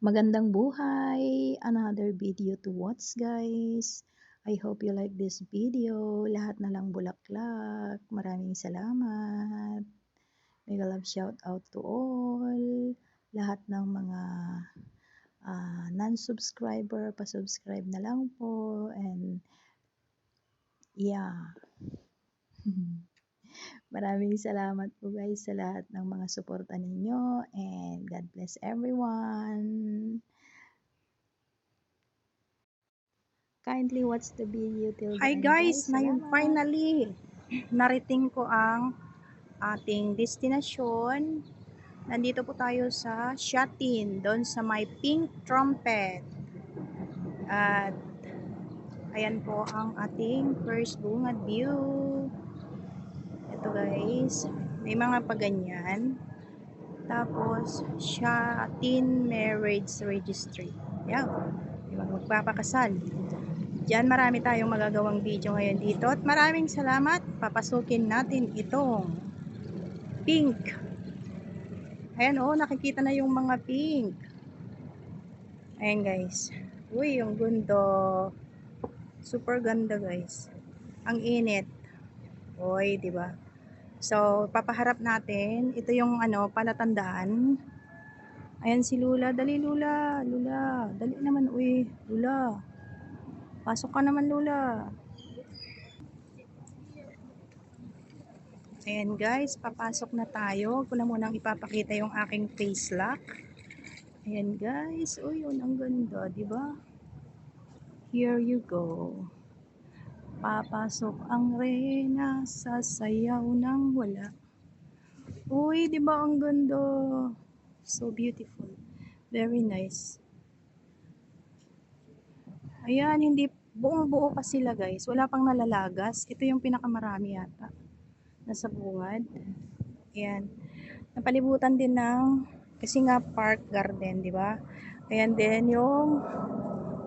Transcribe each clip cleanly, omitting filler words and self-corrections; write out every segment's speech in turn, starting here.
Magandang buhay! Another video to watch, guys. I hope you like this video. Lahat na lang bulaklak. Maraming salamat. Mega love shout out to all. Lahat ng mga non-subscriber, pa-subscribe na lang po. And yeah. Maraming salamat po guys sa lahat ng mga suporta ninyo. And God bless everyone. Kindly watch the video till the Hi end, guys, ngayon Salamat. finally narating ko ang ating destinasyon. Nandito po tayo sa Shatin, doon sa may Pink Trumpet. At ayan po ang ating first bungad view. Ito guys, may mga paganyan. Tapos Shatin Marriage Registry. Yan, magpapakasal. Diyan marami tayong magagawang video ngayon dito at maraming salamat. Papasukin natin itong pink. Ayan nakikita na yung mga pink. Ayan guys. Uy, yung gundo. Super ganda guys. Ang init. Uy, di ba? So, papaharap natin. Ito yung palatandaan. Ayan si Lula. Dali Lula. Lula. Dali naman. Uy, Lula. Pasok ka naman Lula. Ayan guys, papasok na tayo. Ko na munang ipapakita yung aking face lock. Ayan guys, uy, yun ang ganda, di ba? Here you go. Papasok ang reyna sa sayaw ng wala. Uy, di ba ang ganda? So beautiful. Very nice. Ayan, hindi buong-buo pa sila guys. Wala pang nalalagas. Ito yung pinakamarami yata. Nasa bungad. Ayan. Napalibutan din ng kasi nga park garden, di ba? Ayan din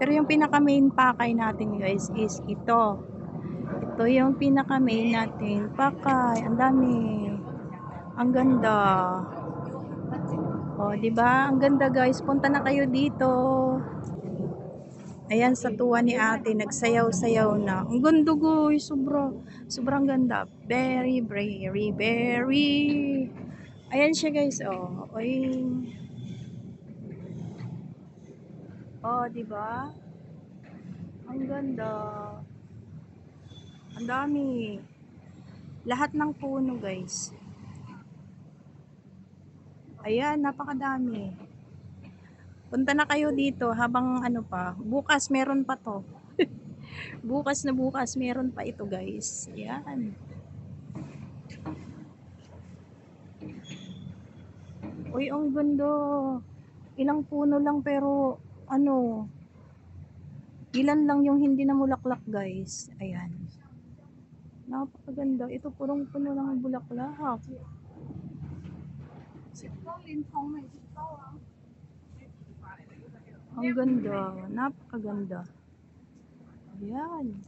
pero yung pinaka main pakay natin guys is ito. Ito yung pinaka main natin pakay. Ang dami. Ang ganda. Oh, di ba? Ang ganda guys. Punta na kayo dito. Ayan sa tuwa ni ate, nagsayaw-sayaw na. Ang ganda guys, sobrang ganda. Very, very, very. Ayan siya guys, Oy. Oh, di ba? Ang ganda. Ang dami. Lahat ng puno guys. Ayan, napakadami. Punta na kayo dito habang bukas meron pa to. bukas meron pa ito guys. Ayan. Uy, ang ganda. Ilang puno lang pero ilan lang yung hindi na mulaklak guys. Ayan. Napakaganda. Ito purong puno ng bulaklak. Ang ganda. Napakaganda. Ayan.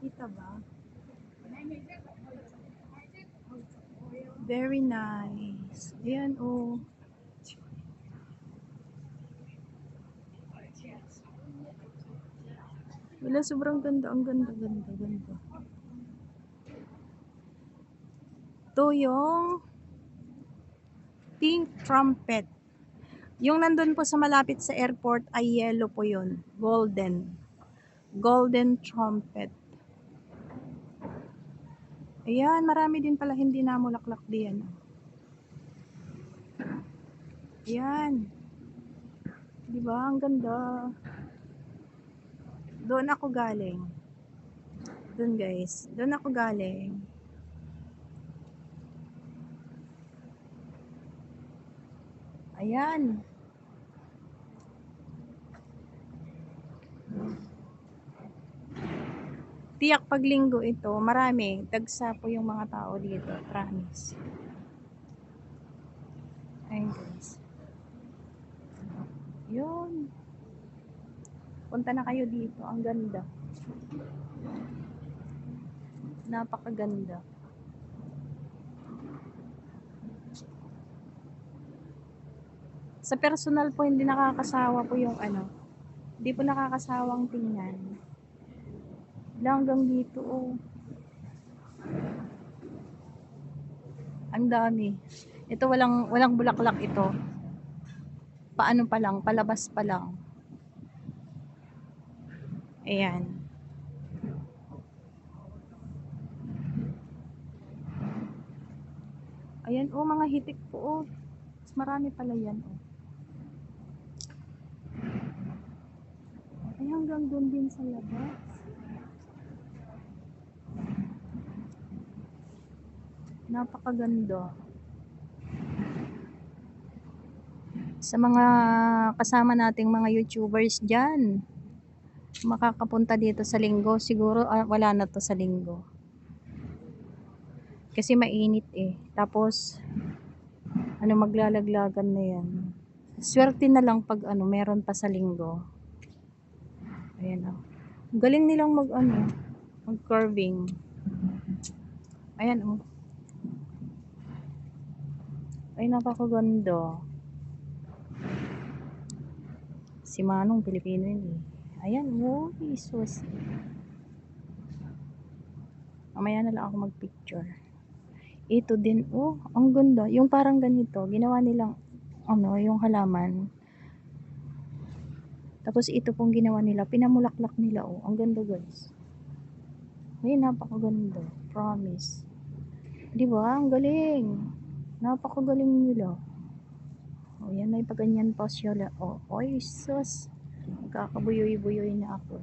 Kita ba? Very nice. Ayan Wala, sobrang ganda. Ang ganda. Ito yung Pink Trumpet. Yung nandun po sa malapit sa airport ay yellow po yun. Golden Trumpet. Ayan, marami din pala hindi namulaklak diyan. Ayan. Diba? Ang ganda. Doon ako galing. Doon guys. Doon ako galing. Ayan. Tiyak pag linggo ito, marami. Dagsa po yung mga tao dito. Promise. Ayan guys. Yun. Punta na kayo dito. Ang ganda. Napakaganda. Sa personal po, hindi nakakasawa po yung ano. Hindi po nakakasawang tingnan. Hanggang dito, oh. Ang dami. Ito walang bulaklak ito. Paano pa lang, palabas pa lang. Ayan. Ayan, oh, mga hitik po, oh. Mas marami pala yan, oh. Ay, hanggang doon din sa labas. Napakaganda. Sa mga kasama nating mga YouTubers dyan, makakapunta dito sa Linggo, siguro wala na to sa Linggo. Kasi mainit eh. Tapos, ano, maglalaglagan na yan. Swerte na lang pag ano, meron pa sa Linggo. Ayan, oh. Galing nilang mag carving. Ayan, oh. Ay, napakaganda. Si Manong Pilipino yun eh. Ayan, oh, Jesus. Mamaya na lang ako mag-picture. Ito din, oh, ang ganda. Yung parang ganito, ginawa nilang, ano, yung halaman. Tapos ito pong ginawa nila, pinamulaklak nila, oh. Ang ganda, guys. Ay, napakaganda. Promise. Di ba? Ang galing. Napakagaling nila. O, yan, may paganyan pa siya. O, oy, sus. Kakabuyoy-buyoy na ako.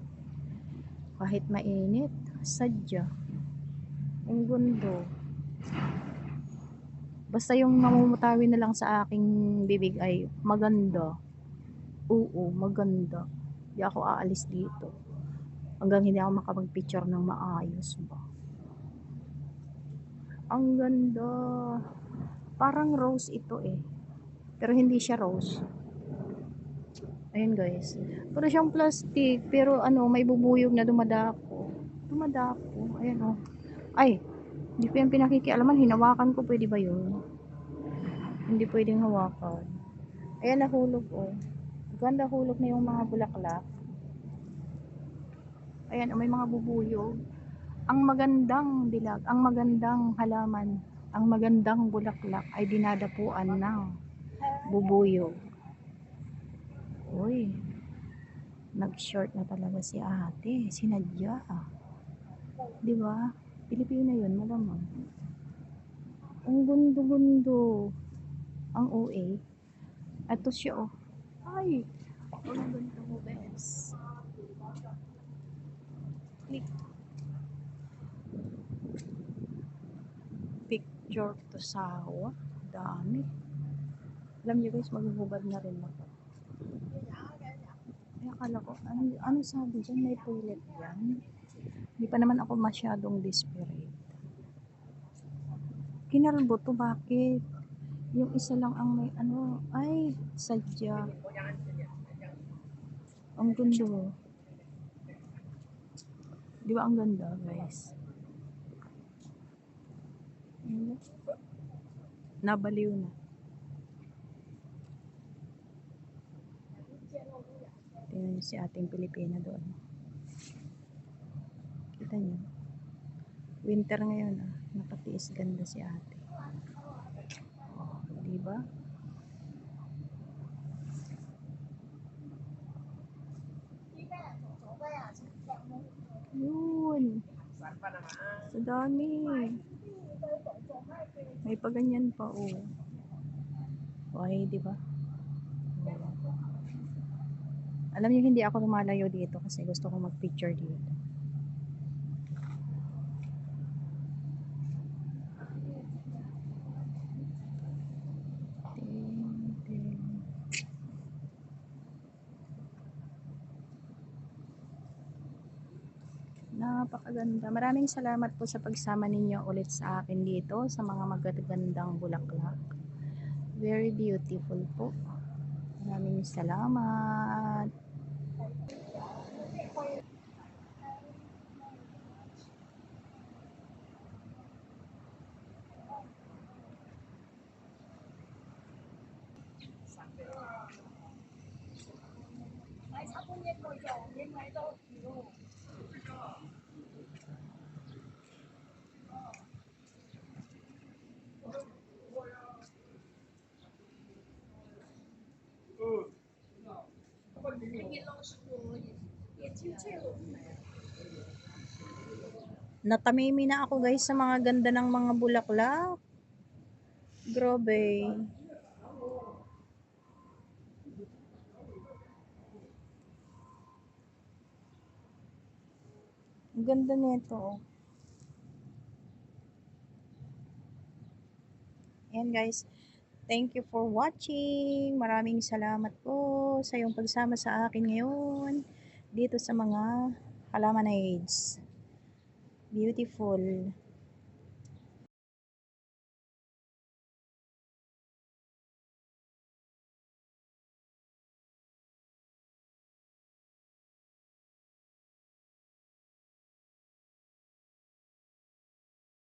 Kahit mainit, sadya. Ang gundo. Basta yung namumutawi na lang sa aking bibig ay maganda. Oo, maganda. Hindi ako aalis dito. Hanggang hindi ako makapag-picture ng maayos ba. Ang ganda. Parang rose ito eh. Pero hindi siya rose. Ayun guys. Pero siyang plastic. Pero ano, may bubuyog na dumadako. Dumadako. Ayan oh. Ay, hindi ko yan pinakikialaman. Hinawakan ko. Pwede ba yun? Hindi pwedeng hawakan. Ayan, nahulog oh. Ganda hulog na yung mga bulaklak. Ayan oh, may mga bubuyog. Ang magandang dilag, ang magandang halaman, ang magandang bulaklak ay dinadapuan ng bubuyog. Uy, nag-short na talaga si ate, sinadya. Di ba? Pilipino yun, malamang. Ang gundo-gundo. Ang OA. Ito siya, oh. Ay, ang ganda mo, bes. Click. Picture to sawa. Dami. Alam niyo guys, maghubad na rin ako. Ay, akala ko, ano sabi dyan? May toilet yan? Hindi pa naman ako masyadong desperate. Kinalbo to, bakit? Yung isa lang ang may ano, ay, sadya. Ang gundo. Di ba ang ganda, guys? Nabaliw na. Tingnan niyo si ating Pilipina doon. Kita niyo. Winter ngayon, ah. Nakatiis ganda si ate. Oh, di ba? Yun. Sa dami. May paganyan pa, oh. Okay, di ba? Alam niyo, hindi ako lumalayo dito kasi gusto ko mag-picture dito. Napakaganda. Maraming salamat po sa pagsama ninyo ulit sa akin dito sa mga magagandang bulaklak. Very beautiful po. Maraming salamat. Natamimi na ako guys sa mga ganda ng mga bulaklak. Grabe. Ang ganda nito. Ayan guys. Thank you for watching. Maraming salamat po sa iyong pagsama sa akin ngayon dito sa mga halaman age. Beautiful.